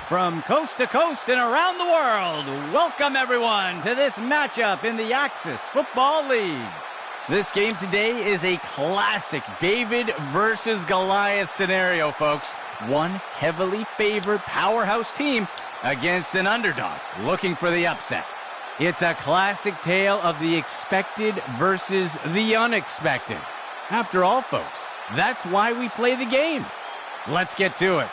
From coast to coast and around the world, welcome everyone to this matchup in the Axis Football League. This game today is a classic David versus Goliath scenario, folks. One heavily favored powerhouse team against an underdog looking for the upset. It's a classic tale of the expected versus the unexpected. After all, folks, that's why we play the game. Let's get to it.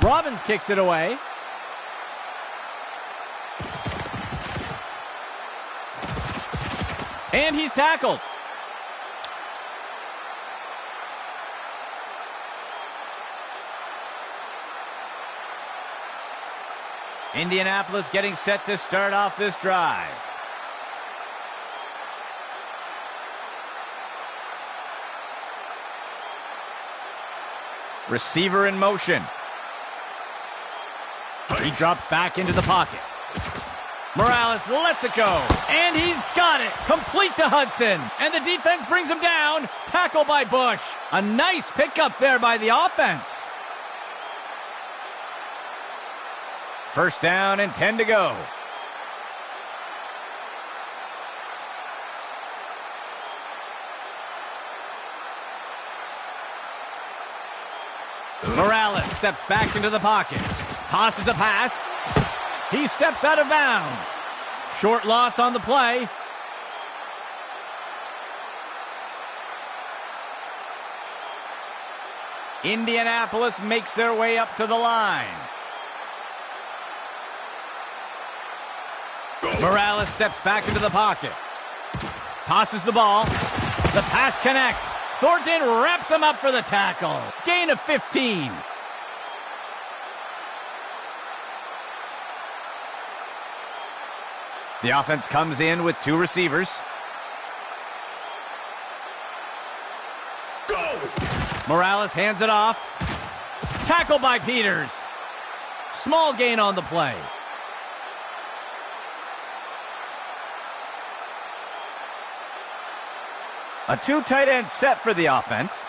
Robbins kicks it away. And he's tackled. Indianapolis getting set to start off this drive. Receiver in motion. He drops back into the pocket. Morales lets it go. And he's got it. Complete to Hudson. And the defense brings him down. Tackle by Bush. A nice pickup there by the offense. First down and 10 to go. Morales steps back into the pocket. Tosses a pass. He steps out of bounds. Short loss on the play. Indianapolis makes their way up to the line. Morales steps back into the pocket. Tosses the ball. The pass connects. Thornton wraps him up for the tackle. Gain of 15. The offense comes in with two receivers. Go! Morales hands it off. Tackle by Peters. Small gain on the play. A two tight end set for the offense.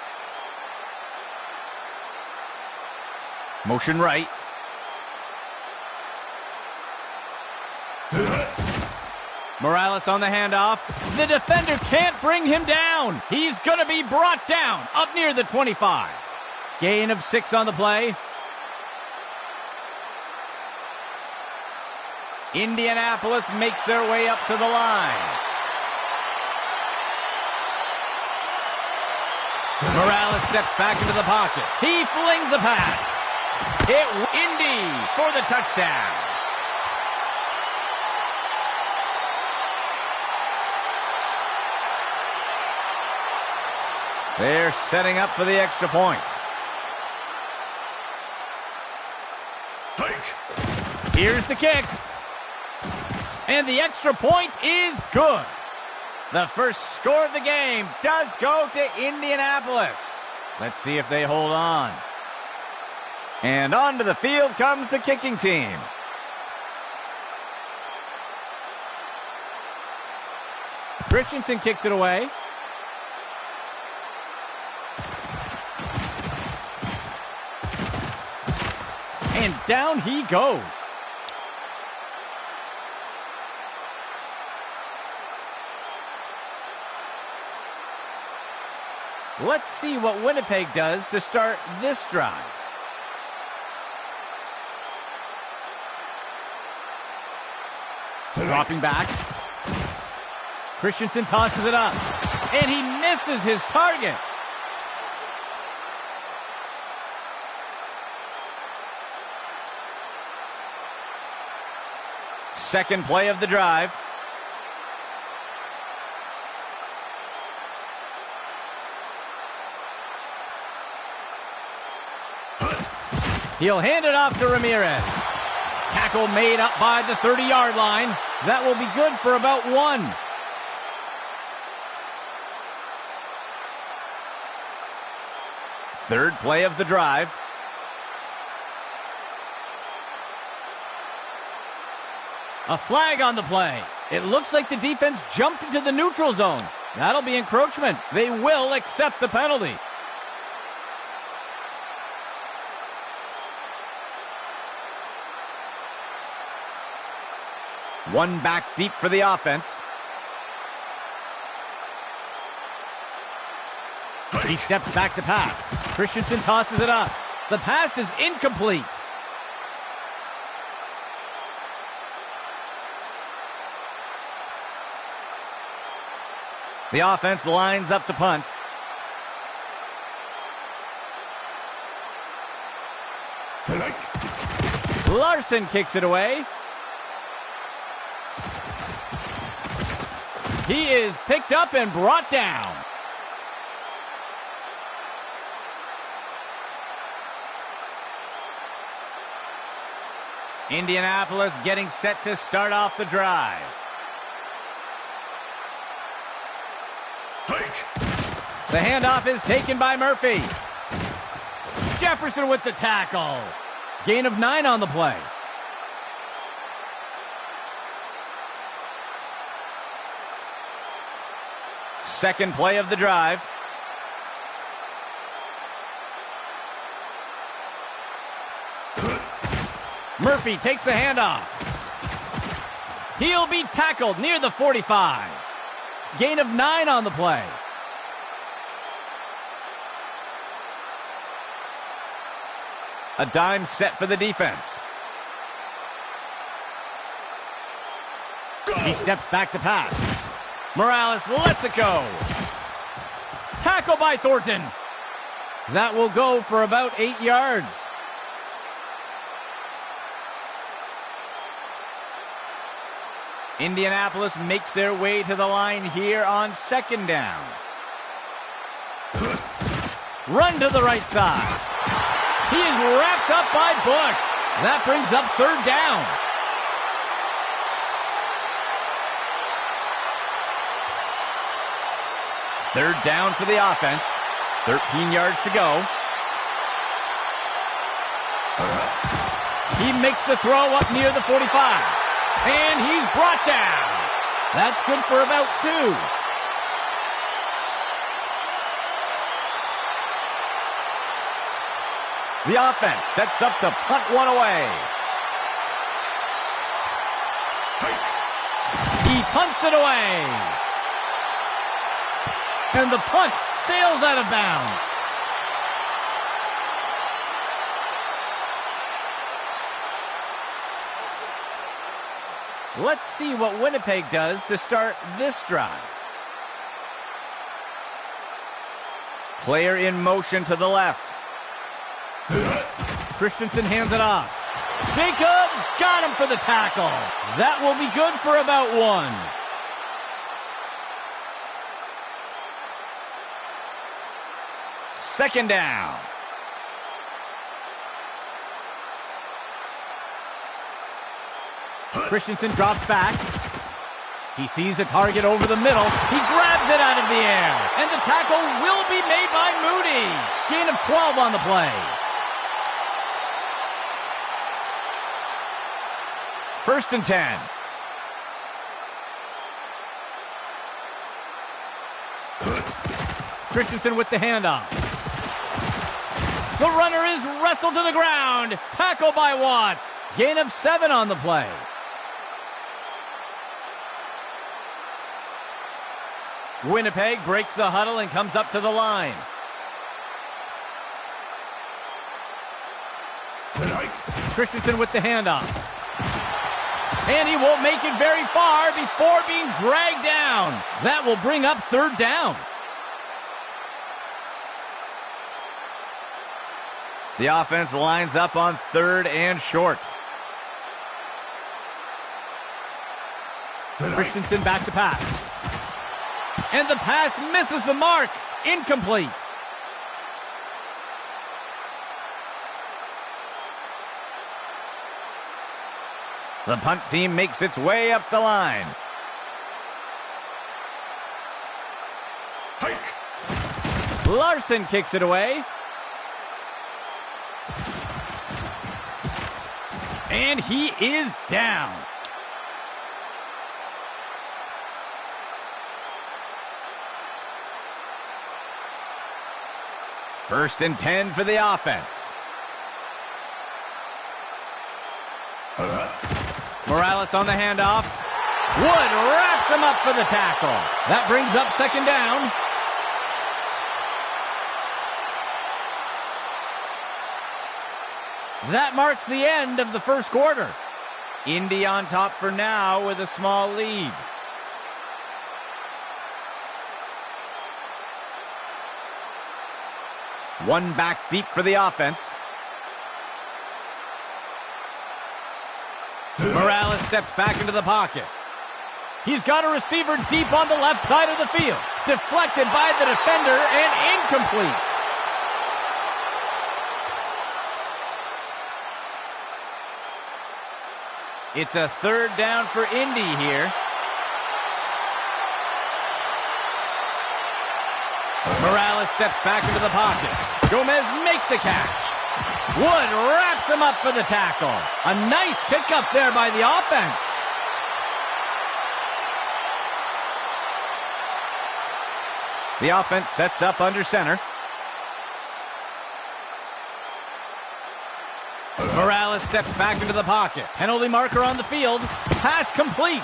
Motion right. Morales on the handoff. The defender can't bring him down. He's going to be brought down up near the 25. Gain of 6 on the play. Indianapolis makes their way up to the line. Morales steps back into the pocket. He flings a pass. Hit Indy for the touchdown. They're setting up for the extra point. Here's the kick. And the extra point is good. The first score of the game does go to Indianapolis. Let's see if they hold on. And onto the field comes the kicking team. Christensen kicks it away. And down he goes. Let's see what Winnipeg does to start this drive. Dropping back. Christensen tosses it up. And he misses his target. Second play of the drive. He'll hand it off to Ramirez. Tackle made up by the 30-yard line. That will be good for about 1. Third play of the drive. A flag on the play. It looks like the defense jumped into the neutral zone. That'll be encroachment. They will accept the penalty. One back deep for the offense. He steps back to pass. Christensen tosses it up. The pass is incomplete. The offense lines up to punt. Larson kicks it away. He is picked up and brought down. Indianapolis getting set to start off the drive. The handoff is taken by Murphy. Jefferson with the tackle. Gain of 9 on the play. Second play of the drive. Murphy takes the handoff. He'll be tackled near the 45. Gain of 9 on the play. A dime set for the defense. He steps back to pass. Morales lets it go. Tackle by Thornton. That will go for about 8 yards. Indianapolis makes their way to the line here on second down. Run to the right side. He is wrapped up by Bush. That brings up third down. Third down for the offense. 13 yards to go. He makes the throw up near the 45. And he's brought down. That's good for about 2. The offense sets up to punt one away. He punts it away. And the punt sails out of bounds. Let's see what Winnipeg does to start this drive. Player in motion to the left. Christensen hands it off. Jacobs got him for the tackle. That will be good for about 1. Second down. Christensen drops back. He sees a target over the middle. He grabs it out of the air. And the tackle will be made by Moody. Gain of 12 on the play. First and 10. Christensen with the handoff. The runner is wrestled to the ground. Tackle by Watts. Gain of 7 on the play. Winnipeg breaks the huddle and comes up to the line. Christensen with the handoff. And he won't make it very far before being dragged down. That will bring up third down. The offense lines up on third and short. Christensen back to pass. And the pass misses the mark. Incomplete. The punt team makes its way up the line. Larson kicks it away. And he is down. First and 10 for the offense. Morales on the handoff. Wood wraps him up for the tackle. That brings up second down. That marks the end of the first quarter. Indy on top for now with a small lead. One back deep for the offense. Morales steps back into the pocket. He's got a receiver deep on the left side of the field. Deflected by the defender and incomplete. It's a third down for Indy here. Morales steps back into the pocket. Gomez makes the catch. Wood wraps him up for the tackle. A nice pickup there by the offense. The offense sets up under center. Morales steps back into the pocket. Penalty marker on the field. Pass complete.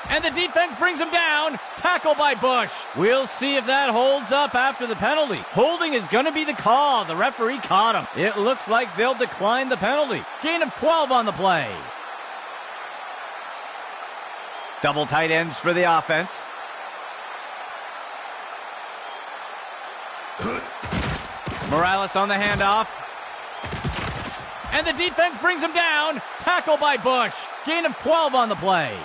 And the defense brings him down. Tackle by Bush. We'll see if that holds up after the penalty. Holding is going to be the call. The referee caught him. It looks like they'll decline the penalty. Gain of 12 on the play. Double tight ends for the offense. Morales on the handoff. And the defense brings him down. Tackle by Bush. Gain of 12 on the play.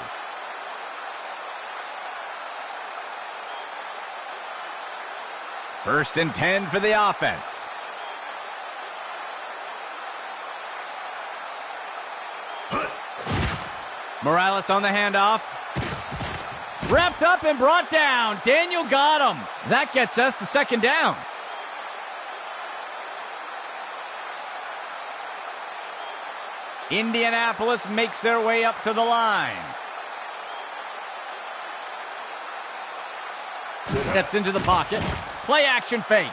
First and 10 for the offense. Morales on the handoff. Wrapped up and brought down. Daniel got him. That gets us to second down. Indianapolis makes their way up to the line. Steps into the pocket. Play action fake.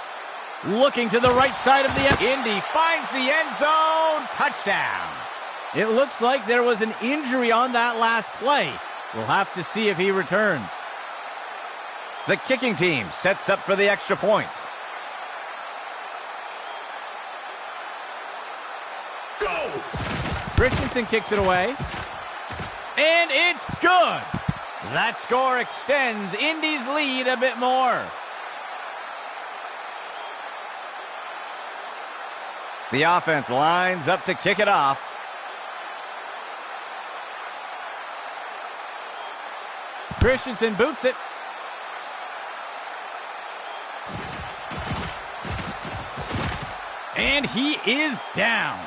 Looking to the right side of the end. Indy finds the end zone. Touchdown. It looks like there was an injury on that last play. We'll have to see if he returns. The kicking team sets up for the extra point. Go! Christensen kicks it away. And it's good. That score extends Indy's lead a bit more. The offense lines up to kick it off. Christensen boots it. And he is down.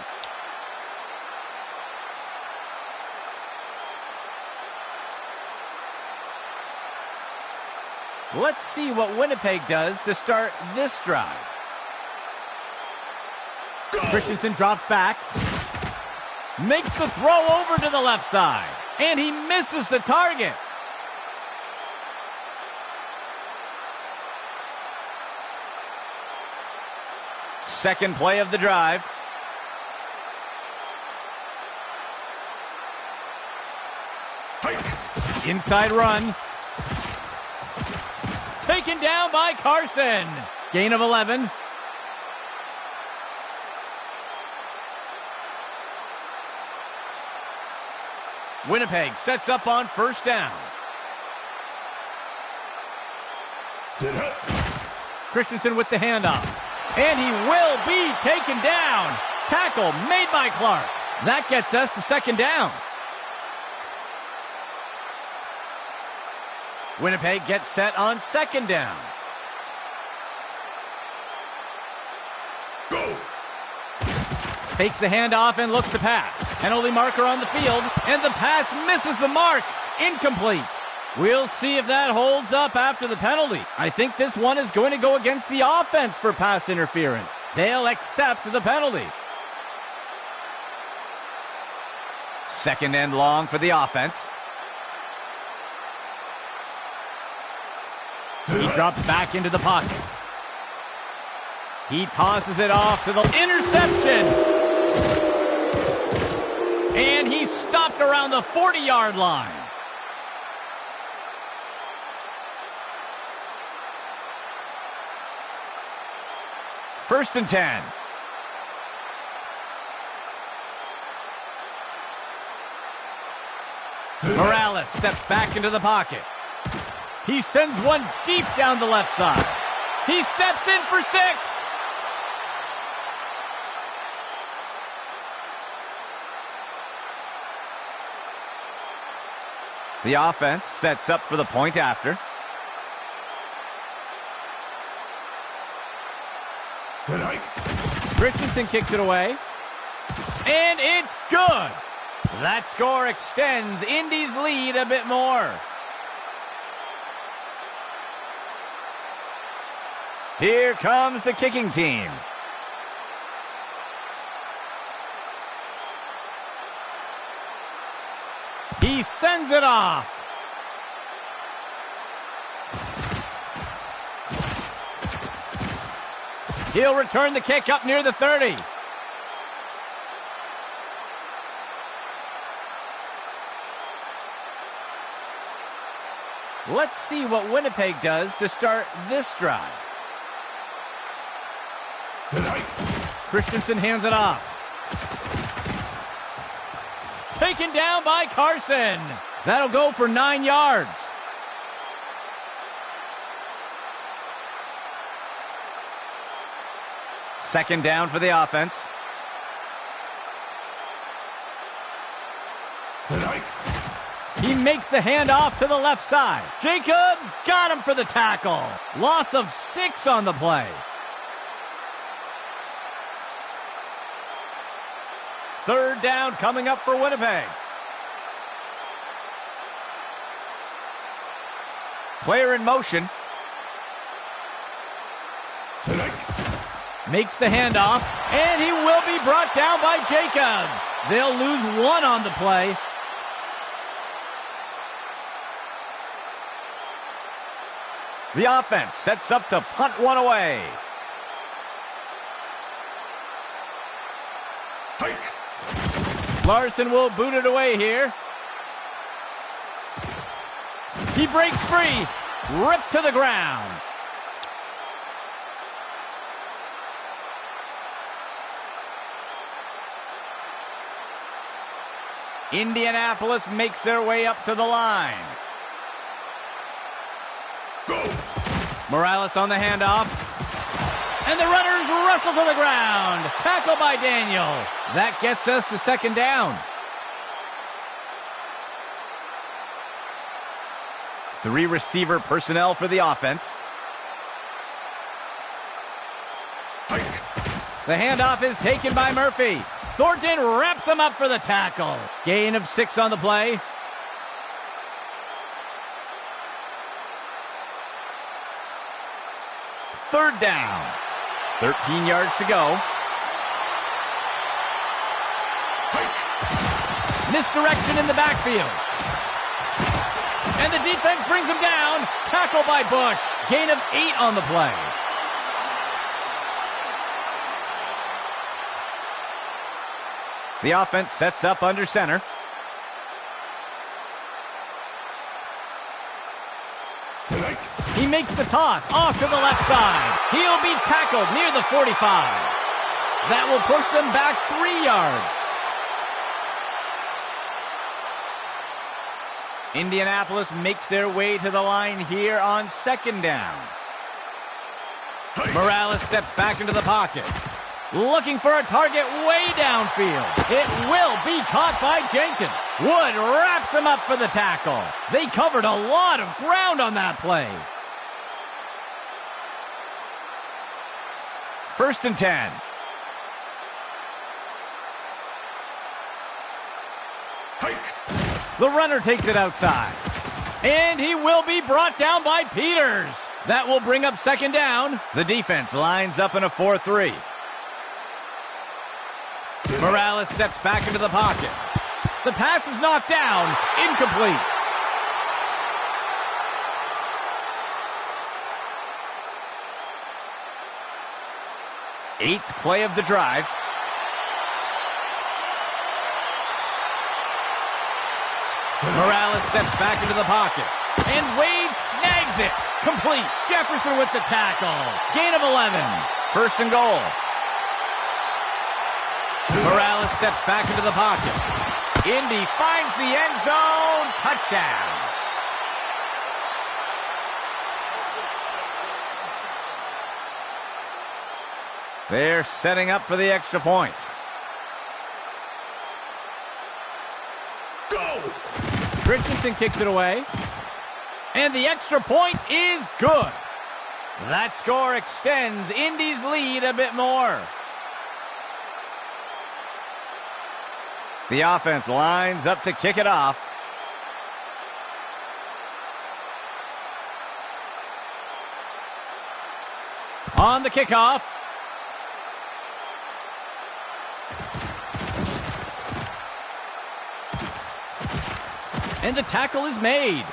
Let's see what Winnipeg does to start this drive. Go. Christensen drops back. Makes the throw over to the left side. And he misses the target. Second play of the drive. Hike. Inside run. Taken down by Carson. Gain of 11. Winnipeg sets up on first down. Christensen with the handoff. And he will be taken down. Tackle made by Clark. That gets us to second down. Winnipeg gets set on second down. Go! Fakes the handoff and looks to pass. Penalty marker on the field, and the pass misses the mark. Incomplete. We'll see if that holds up after the penalty. I think this one is going to go against the offense for pass interference. They'll accept the penalty. Second and long for the offense. He drops back into the pocket. He tosses it off to the interception. And he's stopped around the 40-yard line. First and 10. Morales steps back into the pocket. He sends one deep down the left side. He steps in for 6. The offense sets up for the point after. Christensen kicks it away. And it's good. That score extends Indy's lead a bit more. Here comes the kicking team. He sends it off. He'll return the kick up near the 30. Let's see what Winnipeg does to start this drive. Christensen hands it off. Taken down by Carson. That'll go for 9 yards. Second down for the offense. He makes the handoff to the left side. Jacobs got him for the tackle. Loss of 6 on the play. Third down coming up for Winnipeg. Player in motion. Makes the handoff, and he will be brought down by Jacobs. They'll lose 1 on the play. The offense sets up to punt one away. Larson will boot it away here. He breaks free. Ripped to the ground. Indianapolis makes their way up to the line. Go. Morales on the handoff. And the runners wrestle to the ground. Tackle by Daniel. That gets us to second down. 3 receiver personnel for the offense. The handoff is taken by Murphy. Thornton wraps him up for the tackle. Gain of 6 on the play. Third down. 13 yards to go. Misdirection in the backfield. And the defense brings him down. Tackle by Bush. Gain of 8 on the play. The offense sets up under center. He makes the toss off to the left side. He'll be tackled near the 45. That will push them back 3 yards. Indianapolis makes their way to the line here on second down. Morales steps back into the pocket. Looking for a target way downfield. It will be caught by Jenkins. Wood wraps him up for the tackle. They covered a lot of ground on that play. First and 10. The runner takes it outside. And he will be brought down by Peters. That will bring up second down. The defense lines up in a 4-3. Morales steps back into the pocket. The pass is knocked down. Incomplete. Eighth play of the drive. Morales steps back into the pocket. And Wade snags it. Complete. Jefferson with the tackle. Gain of 11. First and goal. Morales steps back into the pocket. Indy finds the end zone. Touchdown. They're setting up for the extra point. Go! Christensen kicks it away. And the extra point is good. That score extends Indy's lead a bit more. The offense lines up to kick it off. On the kickoff. And the tackle is made.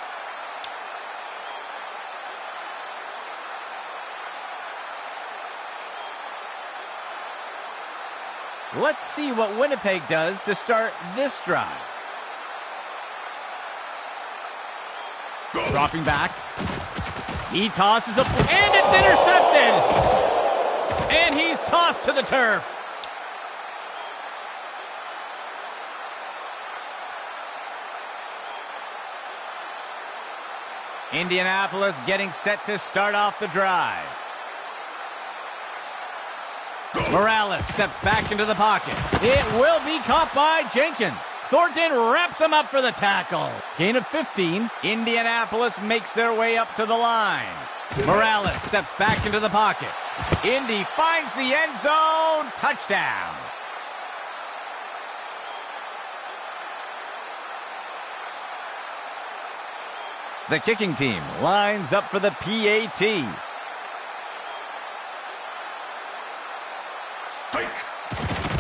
Let's see what Winnipeg does to start this drive. Dropping back. He tosses up, and it's intercepted! And he's tossed to the turf. Indianapolis getting set to start off the drive. Morales steps back into the pocket. It will be caught by Jenkins. Thornton wraps him up for the tackle. Gain of 15. Indianapolis makes their way up to the line. Morales steps back into the pocket. Indy finds the end zone. Touchdown. The kicking team lines up for the PAT.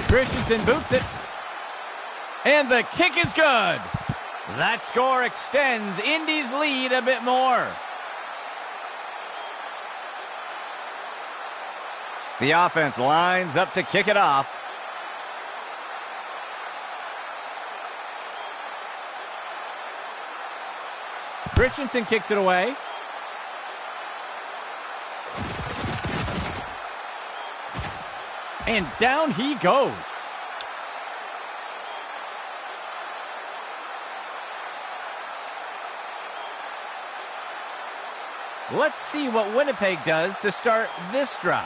Christensen boots it. And the kick is good. That score extends Indy's lead a bit more. The offense lines up to kick it off. Christensen kicks it away. And down he goes. Let's see what Winnipeg does to start this drive.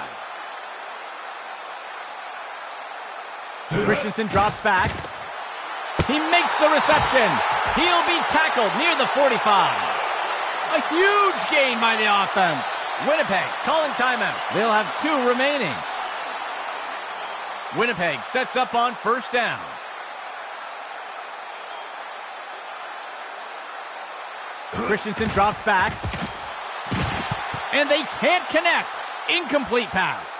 Christensen drops back. He makes the reception. He'll be tackled near the 45. A huge gain by the offense. Winnipeg calling timeout. They'll have 2 remaining. Winnipeg sets up on first down. Christensen drops back. And they can't connect. Incomplete pass.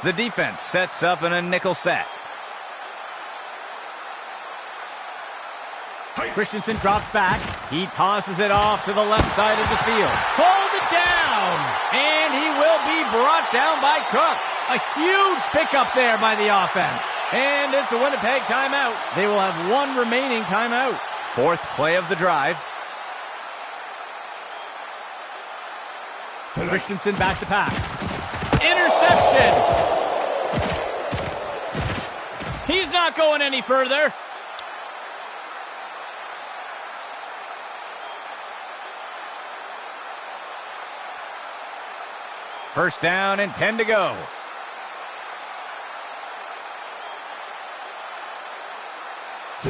The defense sets up in a nickel set. Christensen drops back. He tosses it off to the left side of the field. Hold it down! And he will be brought down by Cook. A huge pickup there by the offense. And it's a Winnipeg timeout. They will have 1 remaining timeout. 4th play of the drive. Christensen back to pass. Interception! He's not going any further. First down and 10 to go.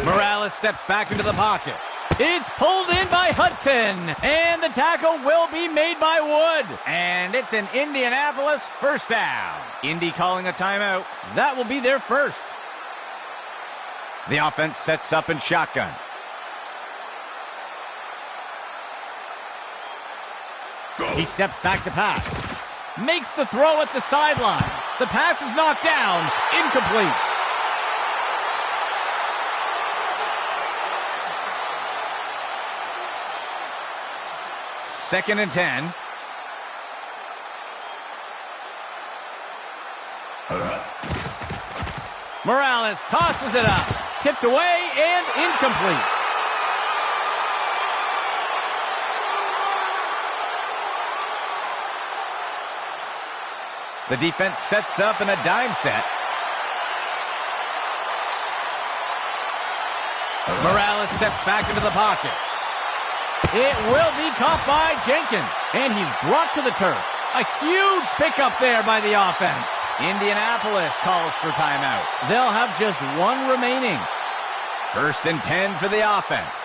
Morales steps back into the pocket. It's pulled in by Hudson. And the tackle will be made by Wood. And it's an Indianapolis first down. Indy calling a timeout. That will be their first. The offense sets up in shotgun. He steps back to pass. Makes the throw at the sideline. The pass is knocked down. Incomplete. Second and 10. Morales tosses it up. Tipped away and incomplete. The defense sets up in a dime set. Morales steps back into the pocket. It will be caught by Jenkins, and he's brought to the turf. A huge pickup there by the offense. Indianapolis calls for timeout. They'll have just one remaining. 1st and 10 for the offense.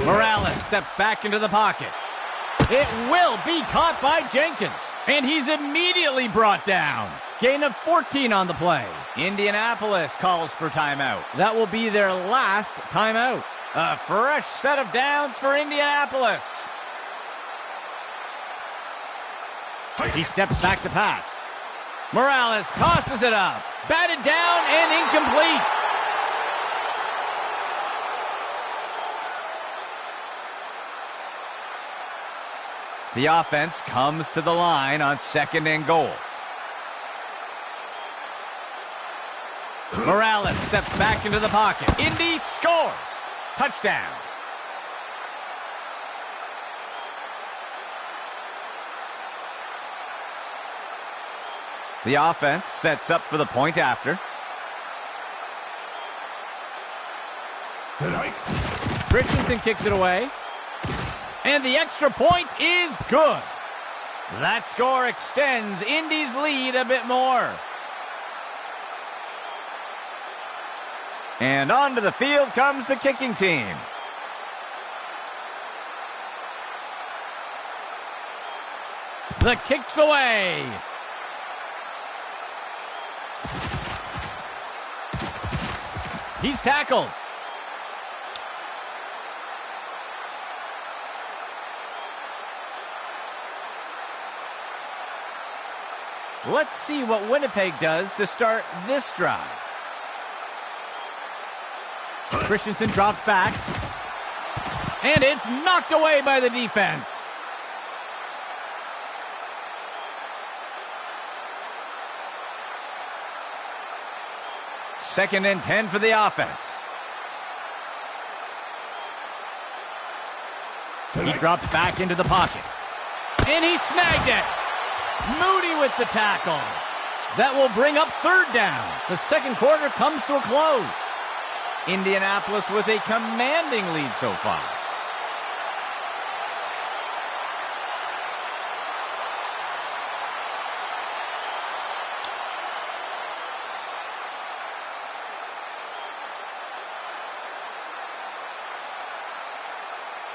Morales steps back into the pocket. It will be caught by Jenkins, and he's immediately brought down. Gain of 14 on the play. Indianapolis calls for timeout. That will be their last timeout. A fresh set of downs for Indianapolis. He steps back to pass. Morales tosses it up. Batted down and incomplete. The offense comes to the line on 2nd and goal. Morales steps back into the pocket. Indy scores. Touchdown. The offense sets up for the point after. Christensen kicks it away. And the extra point is good. That score extends Indy's lead a bit more. And onto the field comes the kicking team. The kick's away. He's tackled. Let's see what Winnipeg does to start this drive. Christensen drops back. And it's knocked away by the defense. Second and 10 for the offense. He drops back into the pocket. And he snagged it. Moody with the tackle. That will bring up 3rd down. The second quarter comes to a close. Indianapolis with a commanding lead so far.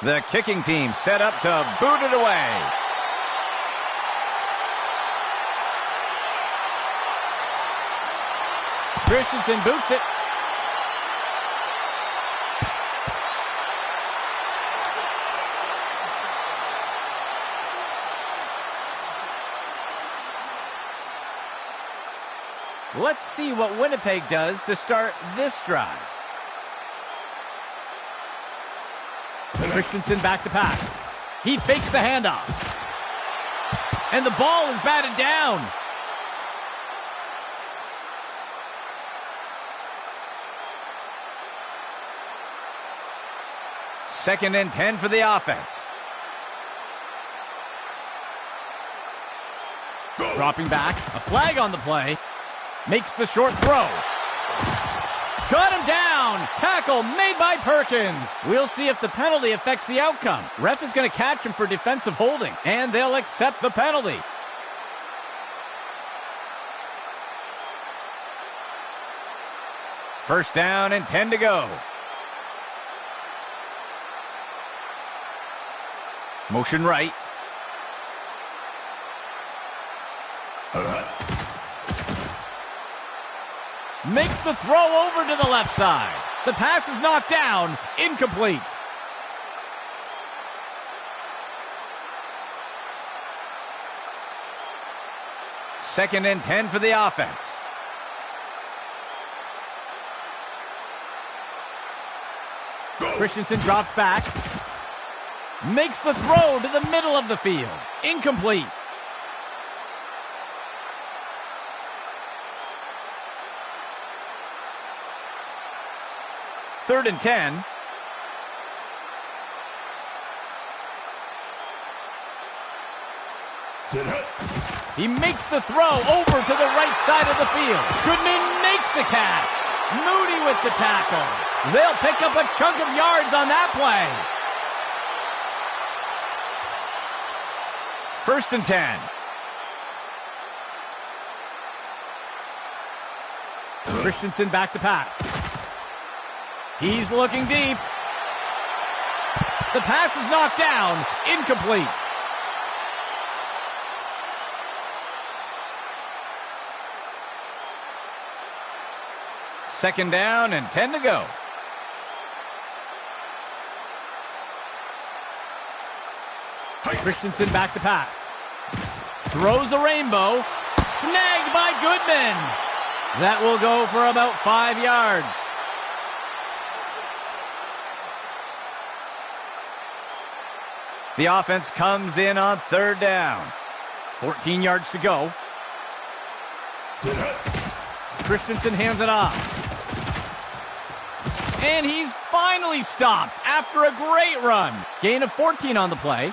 The kicking team set up to boot it away. Christensen boots it. Let's see what Winnipeg does to start this drive. Christensen back to pass. He fakes the handoff. And the ball is batted down. Second and 10 for the offense. Dropping back. A flag on the play. Makes the short throw. Got him down. Tackle made by Perkins. We'll see if the penalty affects the outcome. Ref is going to catch him for defensive holding, and they'll accept the penalty. First down and 10 to go. Motion right. Makes the throw over to the left side. The pass is knocked down. Incomplete. Second and 10 for the offense. Christensen drops back. Makes the throw to the middle of the field. Incomplete. 3rd and 10. He makes the throw over to the right side of the field. Goodman makes the catch. Moody with the tackle. They'll pick up a chunk of yards on that play. 1st and 10. Christensen back to pass. He's looking deep. The pass is knocked down. Incomplete. Second down and 10 to go. Christensen back to pass. Throws a rainbow. Snagged by Goodman. That will go for about 5 yards. The offense comes in on 3rd down. 14 yards to go. Christensen hands it off. And he's finally stopped after a great run. Gain of 14 on the play.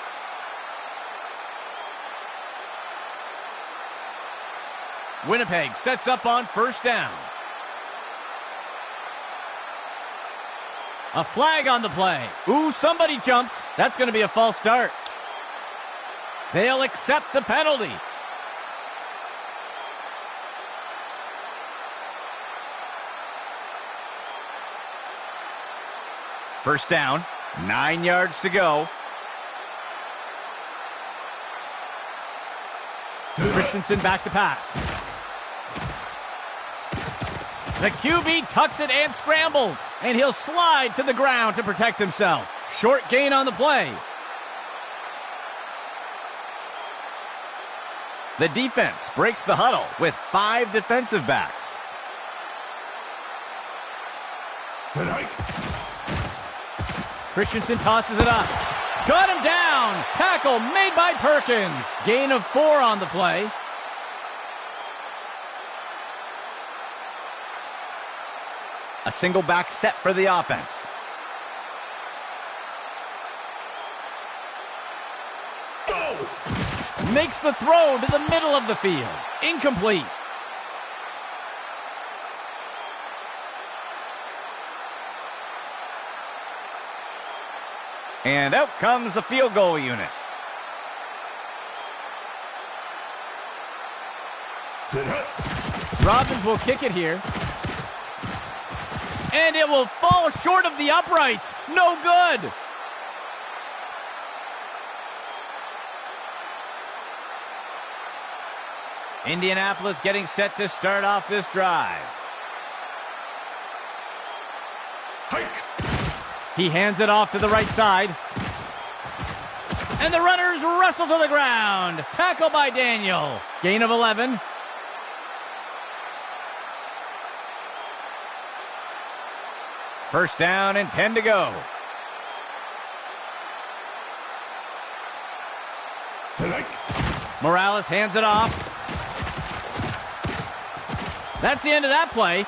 Winnipeg sets up on 1st down. A flag on the play. Ooh, somebody jumped. That's going to be a false start. They'll accept the penalty. First down, 9 yards to go. Christensen back to pass. The QB tucks it and scrambles, and he'll slide to the ground to protect himself. Short gain on the play. The defense breaks the huddle with 5 defensive backs. Christensen tosses it up. Got him down. Tackle made by Perkins. Gain of 4 on the play. A single back set for the offense. Go! Makes the throw to the middle of the field. Incomplete. And out comes the field goal unit. Robbins will kick it here. And it will fall short of the uprights. No good. Indianapolis getting set to start off this drive. He hands it off to the right side. And the runners wrestle to the ground. Tackle by Daniel. Gain of 11. First down and 10 to go. Morales hands it off. That's the end of that play.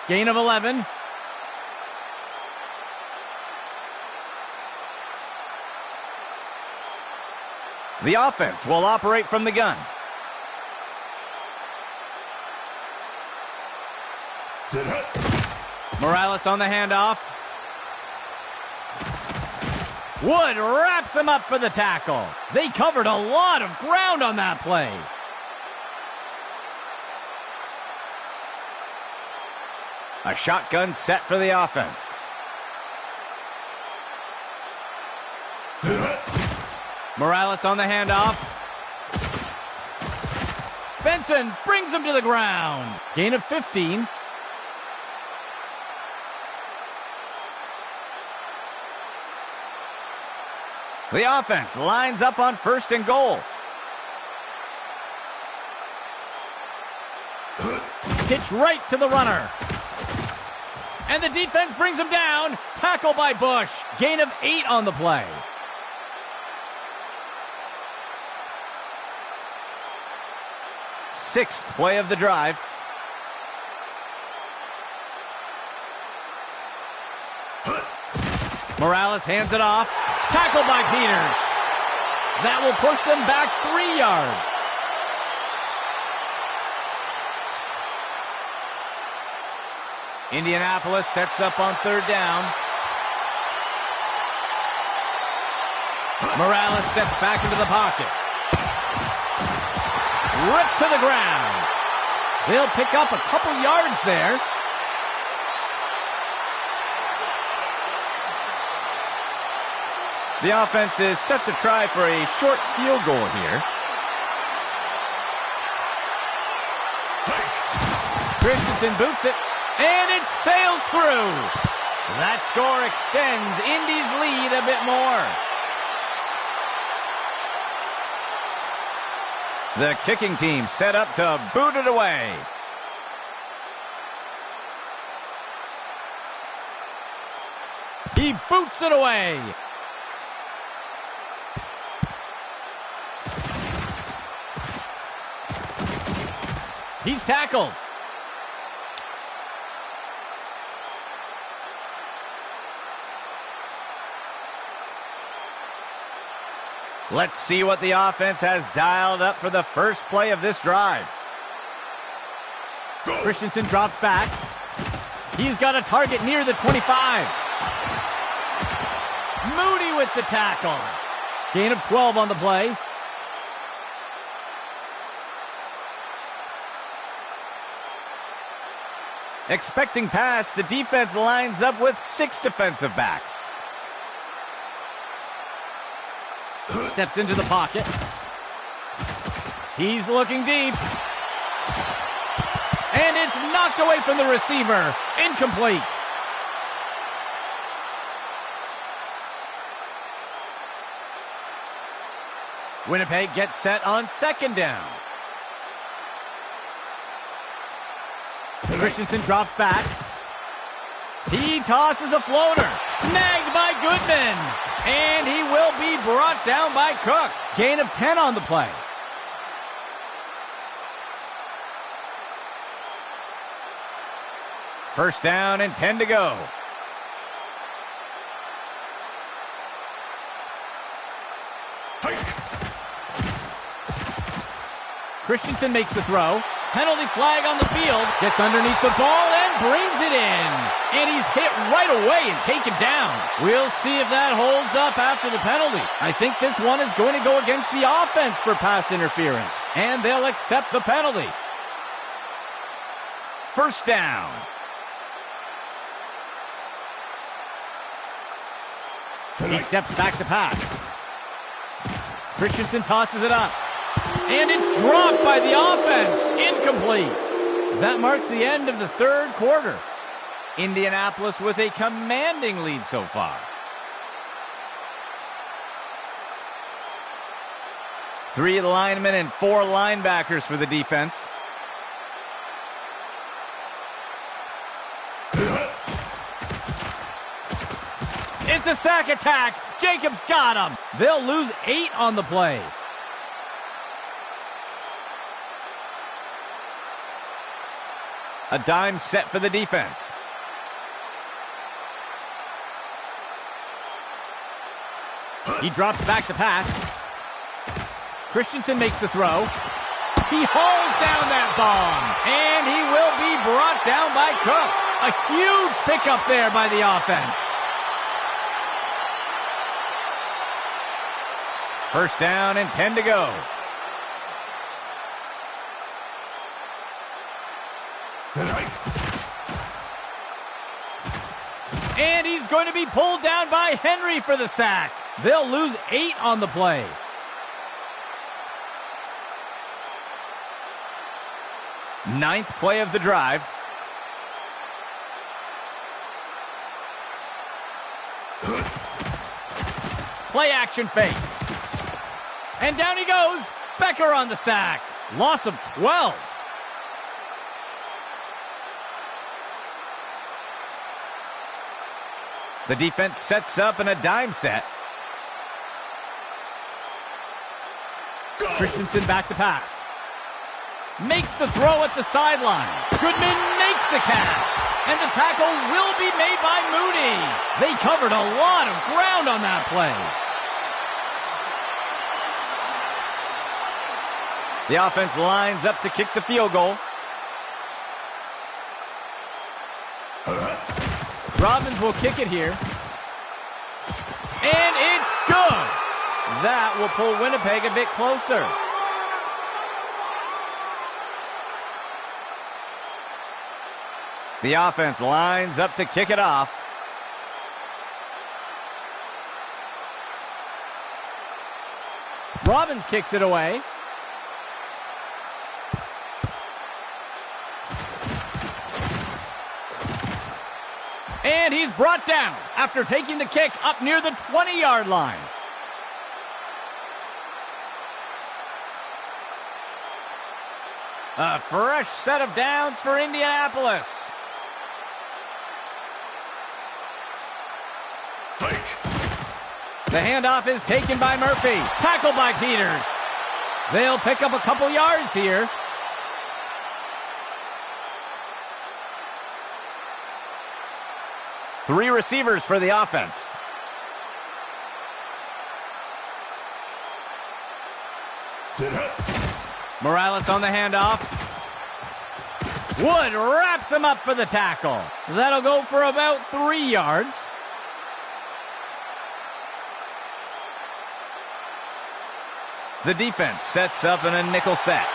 Gain of 11. The offense will operate from the gun. Morales on the handoff. Wood wraps him up for the tackle. They covered a lot of ground on that play. A shotgun set for the offense. Morales on the handoff. Benson brings him to the ground. Gain of 15. The offense lines up on 1st and goal. Pitch right to the runner. And the defense brings him down. Tackle by Bush. Gain of 8 on the play. Sixth play of the drive. Morales hands it off. Tackled by Peters. That will push them back 3 yards. Indianapolis sets up on third down. Morales steps back into the pocket. Ripped to the ground. They'll pick up a couple yards there. The offense is set to try for a short field goal here. Christensen boots it, and it sails through. That score extends Indy's lead a bit more. The kicking team set up to boot it away. He boots it away. He's tackled. Let's see what the offense has dialed up for the first play of this drive. Christensen drops back. He's got a target near the 25. Moody with the tackle. Gain of 12 on the play. Expecting pass, the defense lines up with 6 defensive backs. Steps into the pocket. He's looking deep. And it's knocked away from the receiver. Incomplete. Winnipeg gets set on second down. Christensen drops back. He tosses a floater. Snagged by Goodman. And he will be brought down by Cook. Gain of 10 on the play. First down and 10 to go. Christensen makes the throw. Penalty flag on the field. Gets underneath the ball and brings it in. And he's hit right away and taken down. We'll see if that holds up after the penalty. I think this one is going to go against the offense for pass interference. And they'll accept the penalty. First down. He steps back to pass. Christensen tosses it up. And it's dropped by the offense. Incomplete. That marks the end of the third quarter. Indianapolis with a commanding lead so far. 3 linemen and 4 linebackers for the defense. It's a sack attack. Jacobs got him. They'll lose 8 on the play. A dime set for the defense. He drops back to pass. Christensen makes the throw. He hauls down that bomb. And he will be brought down by Cook. A huge pickup there by the offense. First down and 10 to go. And he's going to be pulled down by Henry for the sack. They'll lose 8 on the play. Ninth play of the drive. Play action fake. And down he goes. Becker on the sack. Loss of 12. The defense sets up in a dime set. Christensen back to pass. Makes the throw at the sideline. Goodman makes the catch. And the tackle will be made by Moody. They covered a lot of ground on that play. The offense lines up to kick the field goal. Robbins will kick it here. And it's good. That will pull Winnipeg a bit closer. The offense lines up to kick it off. Robbins kicks it away. And he's brought down after taking the kick up near the 20-yard line. A fresh set of downs for Indianapolis. The handoff is taken by Murphy. Tackled by Peters. They'll pick up a couple yards here. Three receivers for the offense. Morales on the handoff. Wood wraps him up for the tackle. That'll go for about 3 yards. The defense sets up in a nickel set.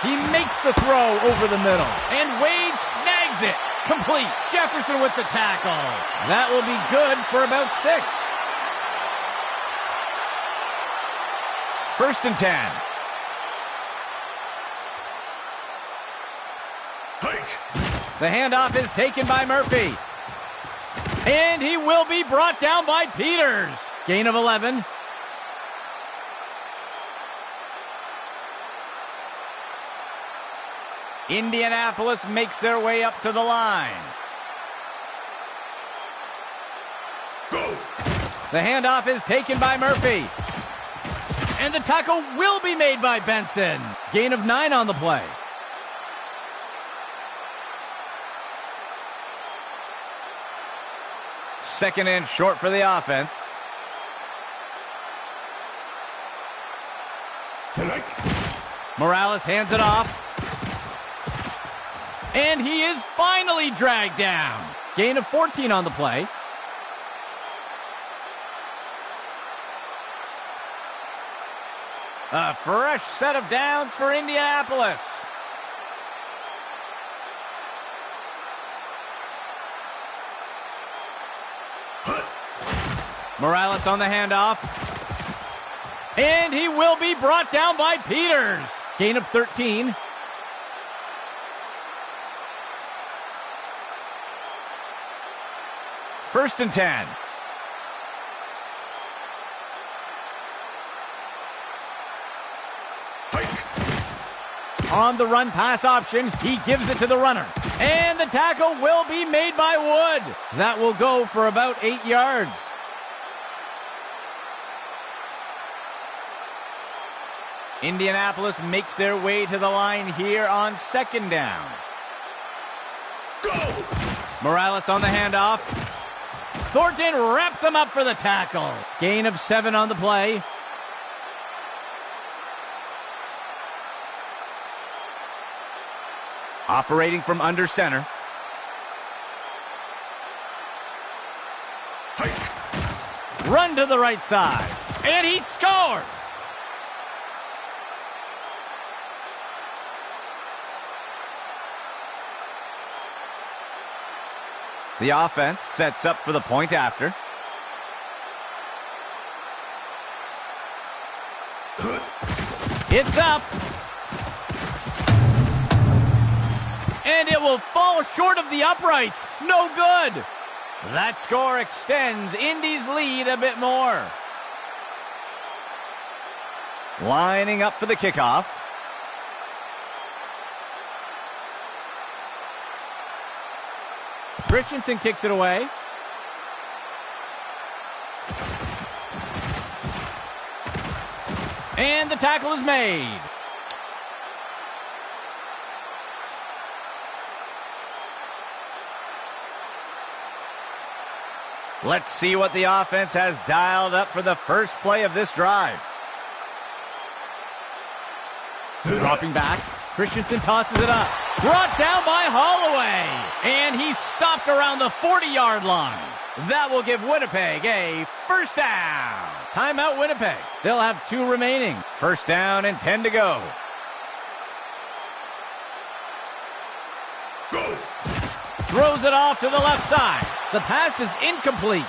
He makes the throw over the middle. And Wade snags it. Complete. Jefferson with the tackle. That will be good for about 6. 1st and 10. The handoff is taken by Murphy. And he will be brought down by Peters. Gain of 11. Indianapolis makes their way up to the line. Go. The handoff is taken by Murphy. And the tackle will be made by Benson. Gain of 9 on the play. Second and short for the offense. Morales hands it off. And he is finally dragged down. Gain of 14 on the play. A fresh set of downs for Indianapolis. Morales on the handoff. And he will be brought down by Peters. Gain of 13. First and 10. On the run pass option, he gives it to the runner. And the tackle will be made by Wood. That will go for about 8 yards. Indianapolis makes their way to the line here on 2nd down. Go! Morales on the handoff. Thornton wraps him up for the tackle. Gain of 7 on the play. Operating from under center. Run to the right side. And he scores! The offense sets up for the point after. It's up. And it will fall short of the uprights. No good. That score extends Indy's lead a bit more. Lining up for the kickoff. Christensen kicks it away. And the tackle is made. Let's see what the offense has dialed up for the first play of this drive. Dropping back, Christensen tosses it up. Brought down by Holloway. And he's stopped around the 40-yard line. That will give Winnipeg a first down. Timeout Winnipeg. They'll have 2 remaining. First down and 10 to go. Go. Throws it off to the left side. The pass is incomplete.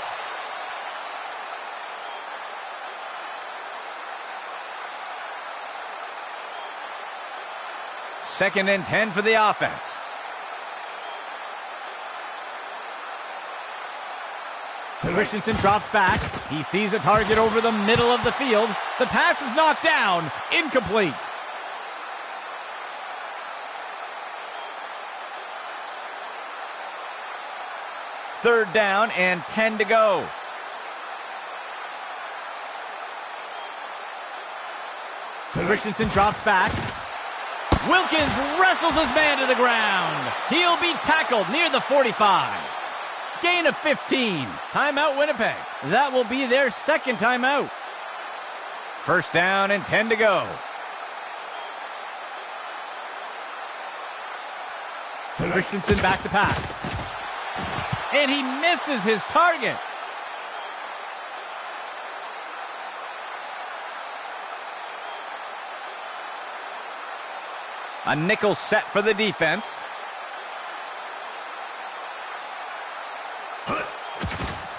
Second and 10 for the offense. Christensen drops back. He sees a target over the middle of the field. The pass is knocked down. Incomplete. Third down and 10 to go. Christensen drops back. Wilkins wrestles his man to the ground. He'll be tackled near the 45. Gain of 15. Timeout Winnipeg. That will be their second timeout. First down and 10 to go. Christensen back to pass. And he misses his target. A nickel set for the defense.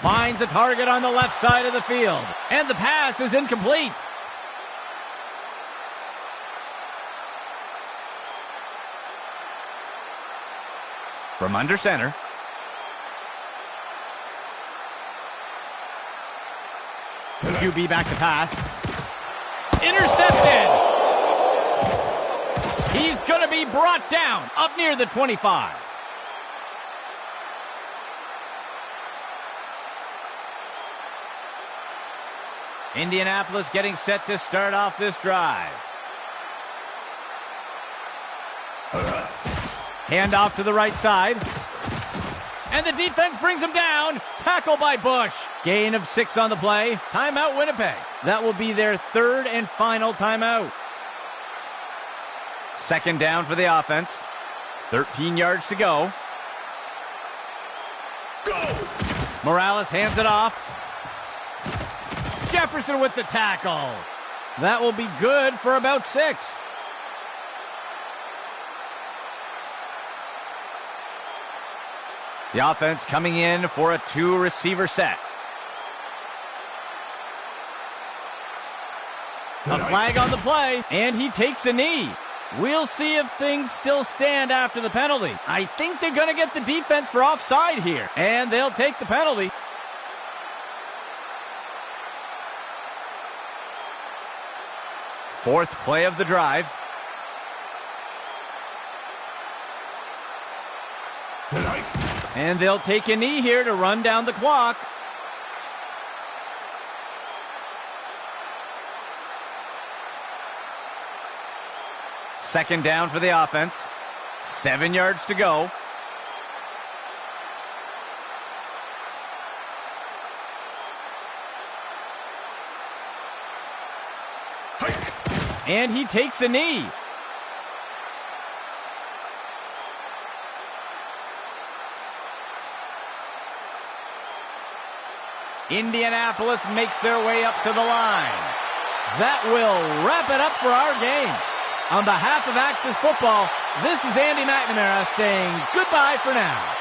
Finds a target on the left side of the field. And the pass is incomplete. From under center. QB back to pass. Intercepted. He's going to be brought down up near the 25. Indianapolis getting set to start off this drive. Hand off to the right side. And the defense brings him down. Tackle by Bush. Gain of 6 on the play. Timeout Winnipeg. That will be their third and final timeout. Second down for the offense. 13 yards to go. Go! Morales hands it off. Jefferson with the tackle. That will be good for about 6. The offense coming in for a 2-receiver set. A flag on the play, and he takes a knee. We'll see if things still stand after the penalty. I think they're going to get the defense for offside here, and they'll take the penalty. Fourth play of the drive. And they'll take a knee here to run down the clock. Second down for the offense. 7 yards to go. And he takes a knee. Indianapolis makes their way up to the line. That will wrap it up for our game. On behalf of Axis Football, this is Andy McNamara saying goodbye for now.